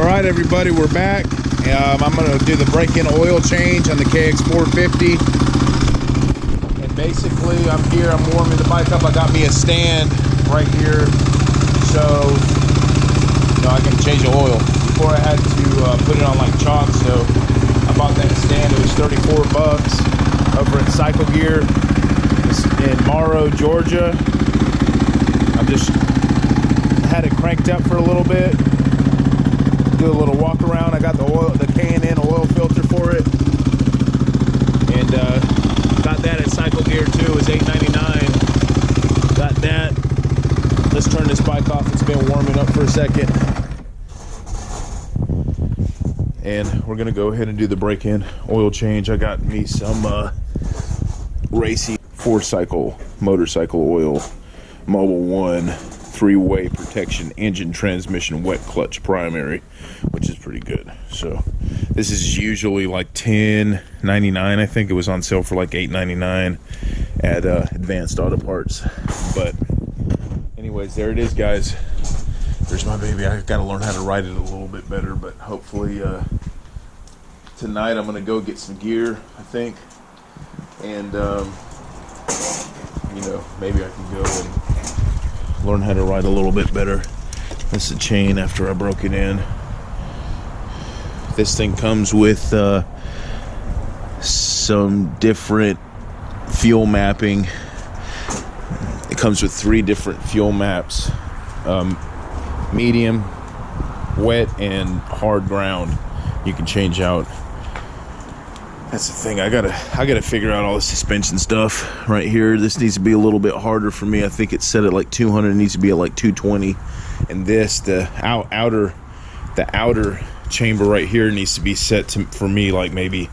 Alright everybody, we're back. I'm going to do the break-in oil change on the KX450. And basically I'm here, I'm warming the bike up. I got me a stand right here so I can change the oil. Before I had to put it on like chalk, so I bought that stand. It was 34 bucks over at Cycle Gear in Morrow, Georgia. I just had it cranked up for a little bit. Do a little walk around. I got the K&N oil filter for it, and got that at Cycle Gear too. It was $8.99. Got that. Let's turn this bike off. It's been warming up for a second, and we're gonna go ahead and do the break-in oil change. I got me some racing 4-cycle motorcycle oil, Mobile 1 3-way protection engine transmission wet clutch primary, which is pretty good. So this is usually like $10.99. I think it was on sale for like $8.99 at Advanced Auto Parts. But anyways, there it is, guys. There's my baby. I gotta learn how to ride it a little bit better, but hopefully tonight I'm gonna go get some gear, I think, and you know, maybe I can go and learn how to ride a little bit better. That's the chain after I broke it in. This thing comes with some different fuel mapping. It comes with 3 different fuel maps, medium, wet, and hard ground. You can change out. That's the thing. I gotta figure out all the suspension stuff right here. This needs to be a little bit harder for me. I think it's set at like 200. It needs to be at like 220. And this, the outer chamber right here needs to be set to, for me, like maybe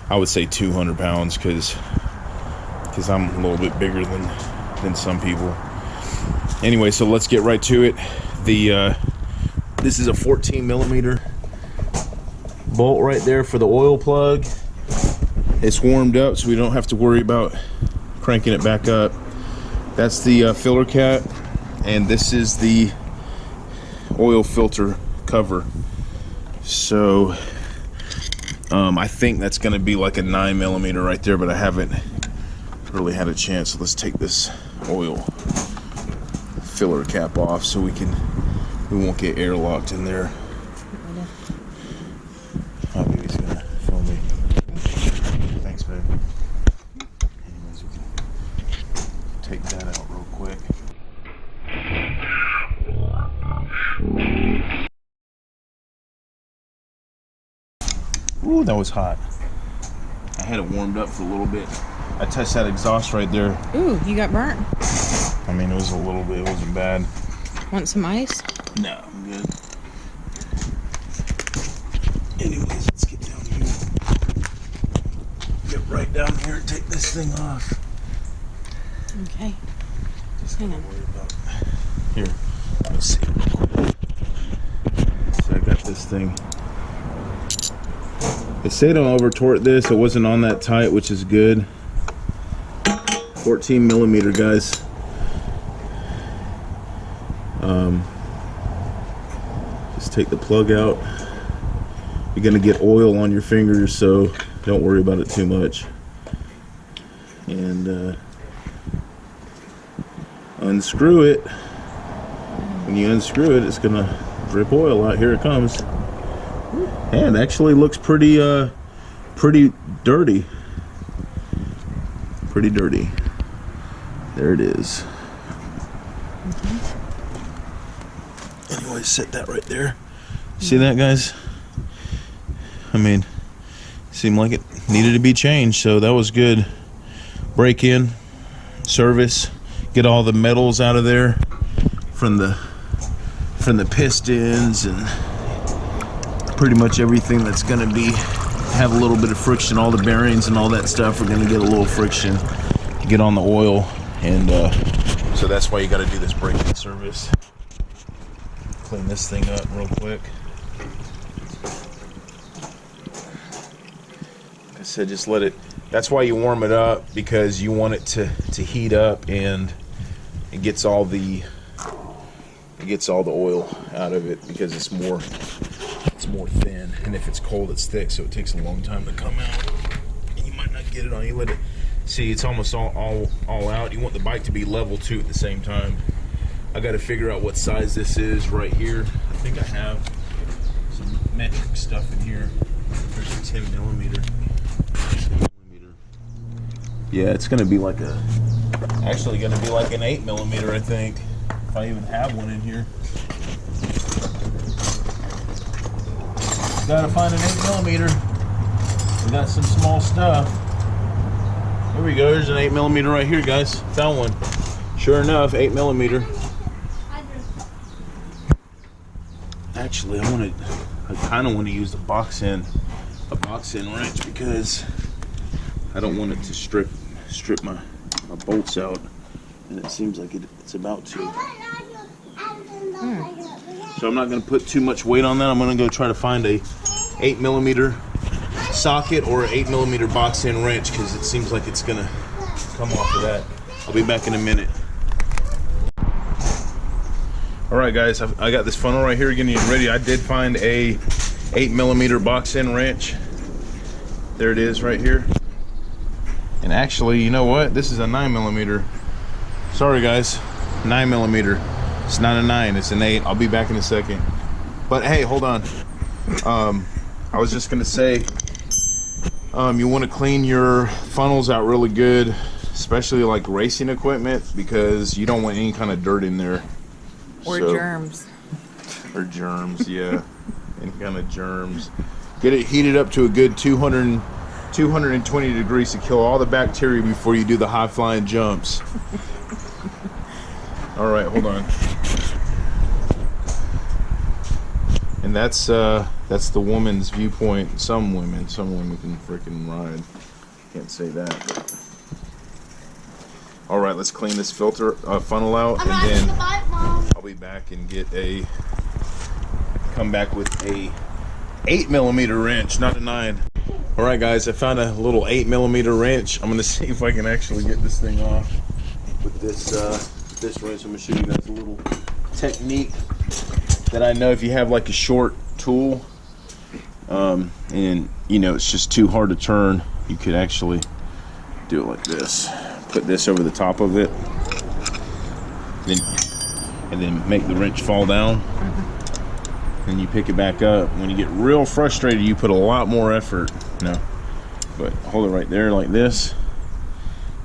I would say 200 pounds, because I'm a little bit bigger than some people. Anyway, so let's get right to it. This is a 14 millimeter bolt right there for the oil plug. It's warmed up, so we don't have to worry about cranking it back up. That's the filler cap, and this is the oil filter cover. So I think that's going to be like a 9 millimeter right there, but I haven't really had a chance. So let's take this oil filler cap off so we won't get airlocked in there. My baby's gonna film me. Thanks, babe. Anyways, we can take that out real quick. Ooh, that was hot. I had it warmed up for a little bit. I touched that exhaust right there. Ooh, you got burnt. I mean, it was a little bit. It wasn't bad. Want some ice? No, I'm good. Anyways, let's get down here. Get right down here and take this thing off. Okay. Just gonna worry about. Here, let's see real quick. So I got this thing. They say don't over torque this. It wasn't on that tight, which is good. 14 millimeter, guys. Just take the plug out. You're gonna get oil on your fingers, so don't worry about it too much. And unscrew it. When you unscrew it, it's gonna drip oil out. Here it comes. And it actually looks pretty dirty. Pretty dirty. There it is. Anyway, set that right there. See that, guys? I mean, seemed like it needed to be changed, so that was good. Break in, service, get all the metals out of there from the pistons, and pretty much everything that's going to have a little bit of friction. All the bearings and all that stuff are going to get a little friction to get on the oil, and so that's why you got to do this break-in service. Clean this thing up real quick. Like I said, just let it. That's why you warm it up, because you want it to heat up, and it gets all the oil out of it, because it's more it's more thin, and if it's cold, it's thick, so it takes a long time to come out. And you might not get it on. You let it. See, it's almost all out. You want the bike to be level too at the same time. I got to figure out what size this is right here. I think I have some metric stuff in here. There's a 10 millimeter. Yeah, it's gonna be like actually gonna be like an 8 millimeter, I think, if I even have one in here. Gotta find an 8 millimeter. We got some small stuff. Here we go. There's an 8 millimeter right here, guys. Found one. Sure enough, 8 millimeter. Actually, I kind of want to use a box in wrench because I don't want it to strip my bolts out, and it seems like it's about to. So I'm not going to put too much weight on that. I'm going to go try to find a 8 millimeter socket or an 8 millimeter box in wrench because it seems like it's going to come off of that. I'll be back in a minute. All right, guys, I got this funnel right here getting ready. I did find a 8 millimeter box in wrench. There it is right here. And actually, you know what? This is a 9 millimeter. Sorry, guys, 9 millimeter. It's not a 9, it's an 8. I'll be back in a second. But hey, hold on. I was just gonna say, you want to clean your funnels out really good, especially like racing equipment, because you don't want any kind of dirt in there. Or germs. Or germs, yeah. Any kind of germs. Get it heated up to a good 220 degrees to kill all the bacteria before you do the high flying jumps. All right, hold on. And that's the woman's viewpoint. Some women can freaking ride. Can't say that. All right, let's clean this filter funnel out, and then I'll be back and come back with a 8 millimeter wrench, not a 9. All right, guys, I found a little 8 millimeter wrench. I'm gonna see if I can actually get this thing off with this wrench. I'm gonna show you guys a little technique that I know if you have like a short tool, and you know it's just too hard to turn, you could actually do it like this. Put this over the top of it, and then make the wrench fall down. Then you pick it back up. When you get real frustrated, you put a lot more effort. No, but hold it right there like this,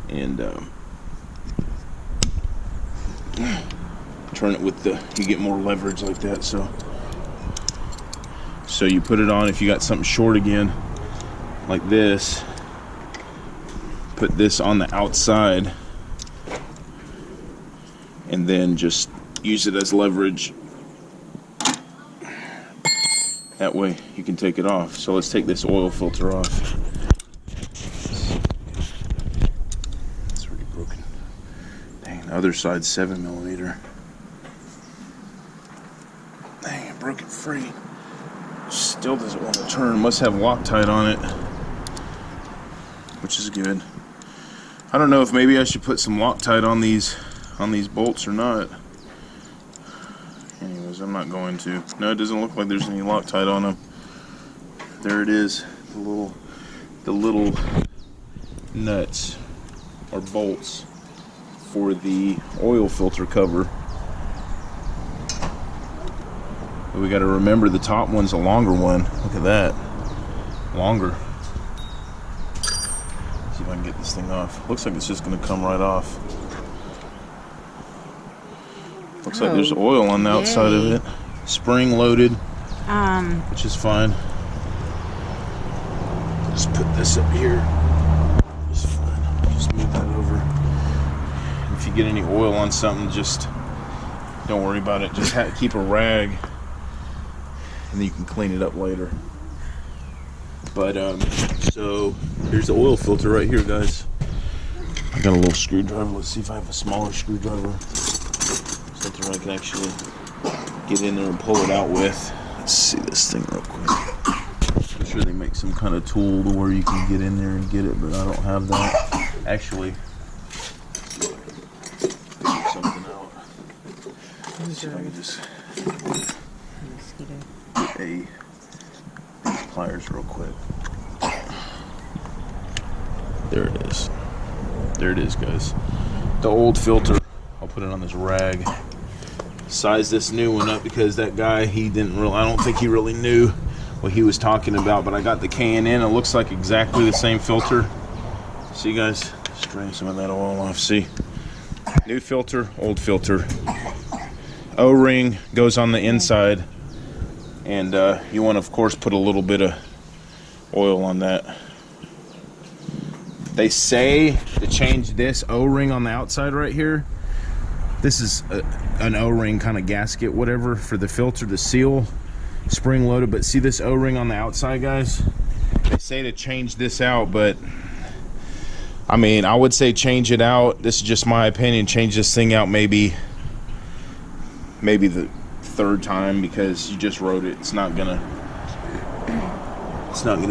and turn it with you get more leverage like that. So you put it on. If you got something short again, like this, put this on the outside, and then just use it as leverage. That way you can take it off. So let's take this oil filter off. It's already broken. Dang, the other side's 7 millimeter. Dang, it broke it free. Still doesn't want to turn. Must have Loctite on it, which is good. I don't know if maybe I should put some Loctite on these bolts or not. Anyways, I'm not going to. No, it doesn't look like there's any Loctite on them. There it is, the little nuts or bolts for the oil filter cover. But we got to remember the top one's a longer one. Look at that, longer. See if I can get this thing off. Looks like it's just going to come right off. Looks like there's oil on the outside of it. Spring loaded, which is fine. Just put this up here. It's fine. Just move that over. If you get any oil on something, just don't worry about it. Just keep a rag, and then you can clean it up later. But so here's the oil filter right here, guys. I got a little screwdriver. Let's see if I have a smaller screwdriver. Something I can actually get in there and pull it out with. Let's see this thing real quick. I'm sure they make some kind of tool to where you can get in there and get it, but I don't have that. Actually, figure something out. Let's see if I can just get pliers real quick. There it is. There it is, guys. The old filter. I'll put it on this rag. Size this new one up because that guy, he didn't really, I don't think he really knew what he was talking about, but I got the K&N. It looks like exactly the same filter. See, guys, just drain some of that oil off. See, new filter, old filter. O-ring goes on the inside, and you want to, of course, put a little bit of oil on that. They say to change this O-ring on the outside right here. This is an O-ring kind of gasket, whatever, for the filter, the seal, spring loaded. But see this O-ring on the outside, guys? They say to change this out, but I mean, I would say change it out. This is just my opinion. Change this thing out maybe the third time, because you just wrote it. It's not gonna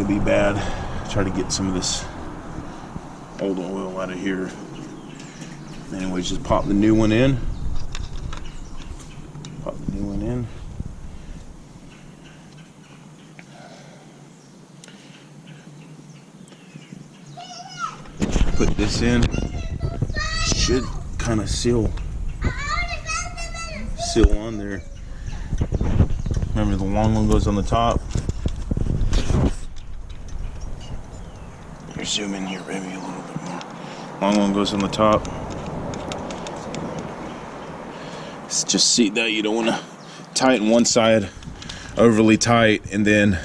be bad. Try to get some of this old oil out of here. Anyways, just pop the new one in. Pop the new one in. Put this in. Should kind of seal on there. Remember, the long one goes on the top. Zoom in here, baby, a little bit more. Long one goes on the top. Just see that you don't want to tighten one side overly tight and then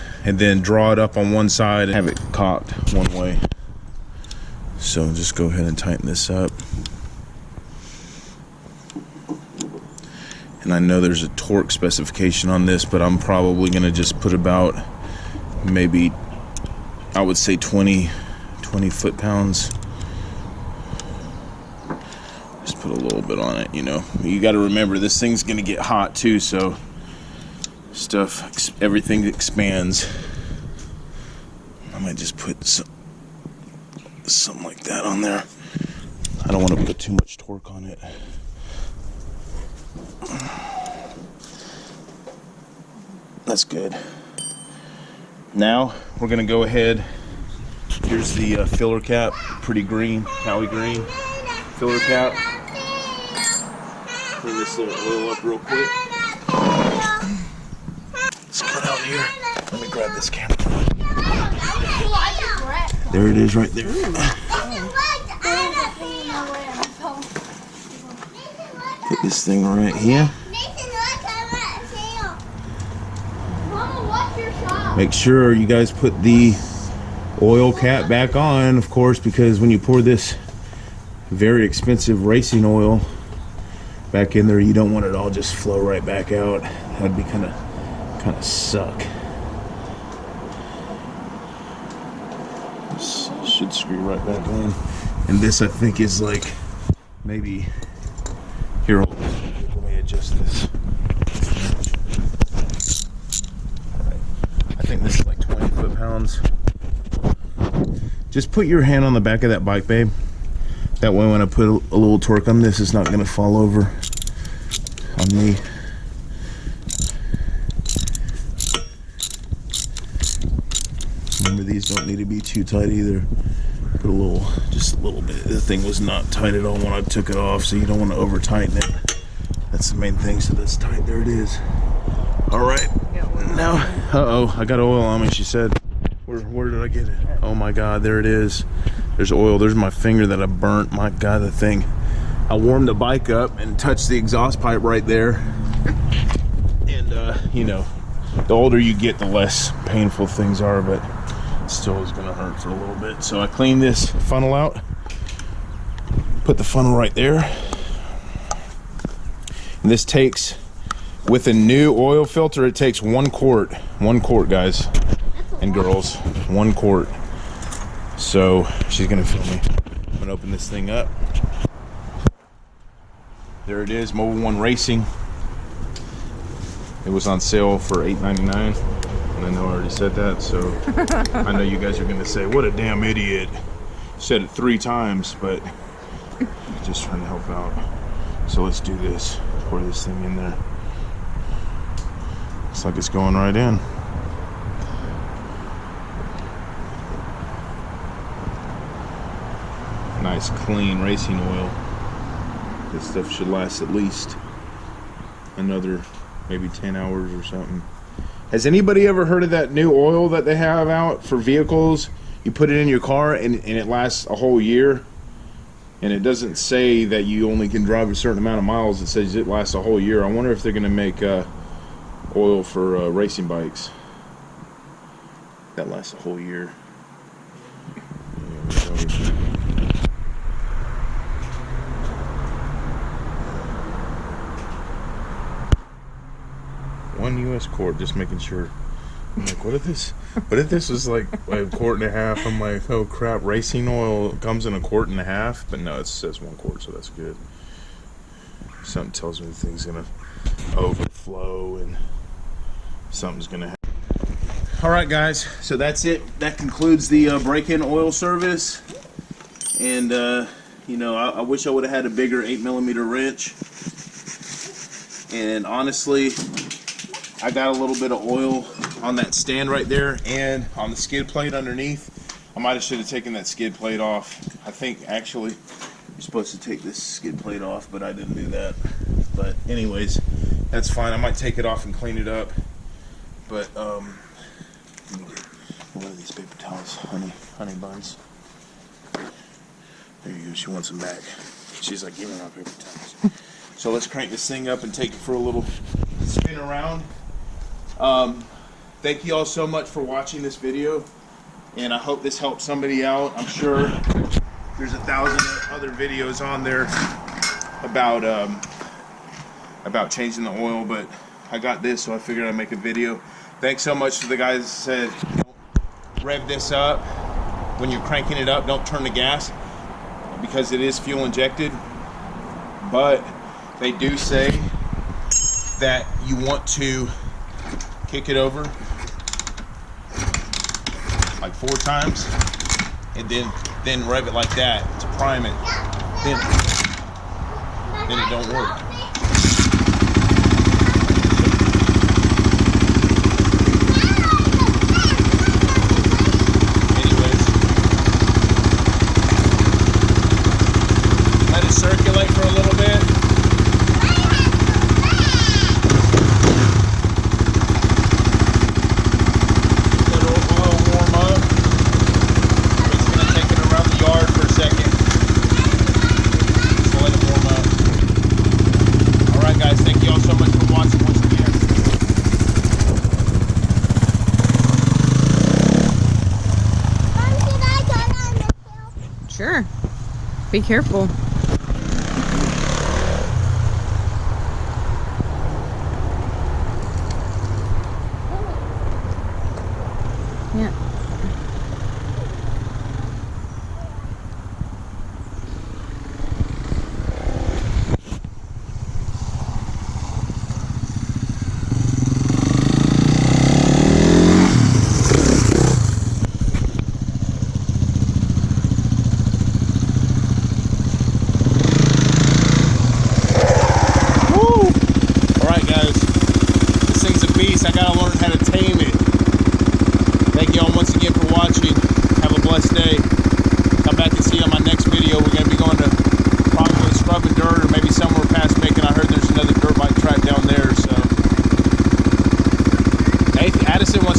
draw it up on one side and have it cocked one way. So just go ahead and tighten this up. And I know there's a torque specification on this, but I'm probably going to just put about, maybe, I would say 20 foot-pounds. Just put a little bit on it, you know. You got to remember, this thing's going to get hot too, so everything expands. I might just put something like that on there. I don't want to put too much torque on it. That's good. Now we're going to go ahead. Here's the filler cap, pretty green, Cali green filler cap. Clean this little oil up real quick. Let's cut out here. Let me grab this camera. There it is right there. Put this thing right here. Make sure you guys put the oil cap back on, of course, because when you pour this very expensive racing oil back in there, you don't want it all just flow right back out. That'd be kind of suck. This should screw right back on. And this, I think, is like maybe here. Let me adjust this. All right. I think this is like 20 foot-pounds. Just put your hand on the back of that bike, babe. That way when I put a little torque on this, it's not going to fall over on me. Remember, these don't need to be too tight either. Put just a little bit. The thing was not tight at all when I took it off, so you don't want to over tighten it. That's the main thing, so that's tight. There it is. All right. Now, I got oil on me, she said. Where did I get it? Oh my God, there it is. There's oil. There's my finger that I burnt. My God, the thing. I warmed the bike up and touched the exhaust pipe right there. And, you know, the older you get, the less painful things are, but it still is going to hurt for a little bit. So I cleaned this funnel out. Put the funnel right there. And this takes, with a new oil filter, it takes 1 quart. 1 quart, guys and girls, 1 quart. So she's gonna film me. I'm gonna open this thing up. There it is, Mobile One Racing. It was on sale for $8.99, and I know I already said that, so I know you guys are gonna say, what a damn idiot. Said it 3 times, but just trying to help out. So let's do this. Pour this thing in there. Looks like it's going right in. nice, clean racing oil. This stuff should last at least another maybe 10 hours or something. Has anybody ever heard of that new oil that they have out for vehicles? You put it in your car and it lasts a whole year. And it doesn't say that you only can drive a certain amount of miles. It says it lasts a whole year. I wonder if they're going to make oil for racing bikes that lasts a whole year. One U.S. quart, just making sure. I'm like, what if this was like a quart and a half? I'm like, oh crap, racing oil comes in a quart and a half, but no, it says 1 quart, so that's good. Something tells me the thing's gonna overflow and something's gonna happen. All right, guys, so that's it. That concludes the break-in oil service. And you know, I wish I would have had a bigger 8mm wrench. And honestly, I got a little bit of oil on that stand right there and on the skid plate underneath. I might have should have taken that skid plate off. I think actually you're supposed to take this skid plate off, but I didn't do that. But anyways, that's fine. I might take it off and clean it up. But let me get one of these paper towels, honey buns. There you go. She wants them back. She's like, give me my paper towels. So let's crank this thing up and take it for a little spin around. Thank you all so much for watching this video, and I hope this helps somebody out. I'm sure there's 1,000 other videos on there about changing the oil, but I got this, so I figured I'd make a video. Thanks so much to the guys that said don't rev this up when you're cranking it up. Don't turn the gas because it is fuel injected, but they do say that you want to kick it over like 4 times and then rev it like that to prime it. Then it don't work. Anyways, let it circulate for a little bit. Sure. Be careful. Yeah. I gotta learn how to tame it. Thank y'all once again for watching. Have a blessed day. Come back and see you on my next video. We're gonna be going to probably scrubbing dirt or maybe somewhere past Macon. I heard there's another dirt bike track down there. So, hey, Addison wants